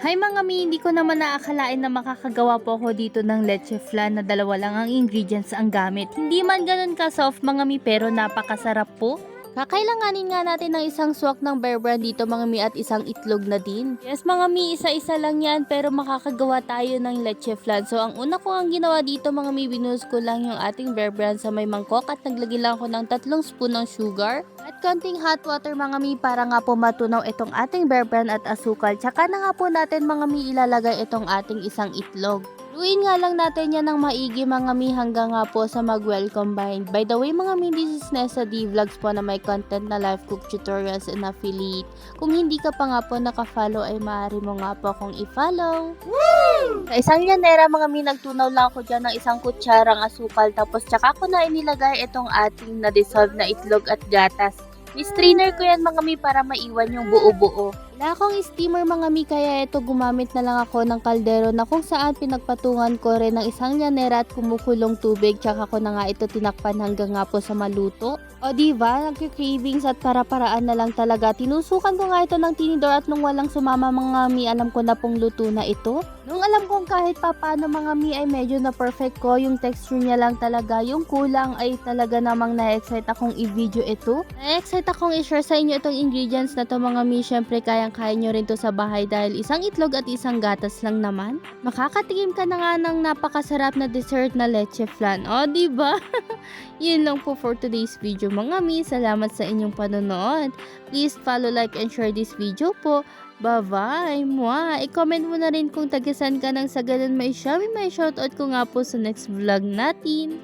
Hi mga mi, hindi ko naman naakalain na makakagawa po ako dito ng leche flan na dalawa lang ang ingredients ang gamit. Hindi man ganun ka soft mga mi pero napakasarap po. Kakailanganin nga natin ng isang swak ng Bear Brand dito mga mi at isang itlog na din. Yes mga mi, isa-isa lang yan pero makakagawa tayo ng leche flan. So ang una ko ang ginawa dito mga mi, binus ko lang yung ating Bear Brand sa may mangkok at naglagay lang ako ng 3 spoon ng sugar. At konting hot water mga mi para nga po matunaw itong ating Bear Brand at asukal. Tsaka na nga po natin mga mi ilalagay itong ating isang itlog. Luin nga lang natin yan ng maigi mga mi hanggang nga po sa mag-well combined. By the way mga mi, this is Nessa D Vlogs po na may content na live cook tutorials and affiliate. Kung hindi ka pa nga po naka-follow ay maaari mo nga po akong i-follow. Woo! Sa isang yanera mga mi, nagtunaw lang ako dyan ng isang kutsarang asukal tapos tsaka ko na inilagay itong ating na-dissolve na itlog at gatas. Ni-strainer ko yan mga mi para maiwan yung buo-buo. Wala akong steamer mga mi kaya ito gumamit na lang ako ng kaldero na kung saan pinagpatungan ko rin ng isang yanera at kumukulong tubig tsaka ko na nga ito tinakpan hanggang nga po sa maluto. O diba, nagki-cravings at para-paraan na lang talaga. Tinusukan ko nga ito ng tinidor at nung walang sumama mga mi, alam ko na pong luto na ito. Nung alam kong kahit papano mga mi ay medyo na perfect ko, yung texture niya lang talaga, yung kulang ay talaga namang na-excite akong i-video ito. Na-excite akong i-share sa inyo itong ingredients na to mga mi, syempre kayang-kaya nyo rin to sa bahay dahil isang itlog at isang gatas lang naman. Makakatikim ka na nga ng napakasarap na dessert na leche flan. O diba? Yun lang po for today's video mga mi. Salamat sa inyong panonood. Please follow, like, and share this video po. Bye-bye! Mwah! I-comment mo na rin kung tagasan ka ng sa ganun may shoutout ko nga po sa next vlog natin.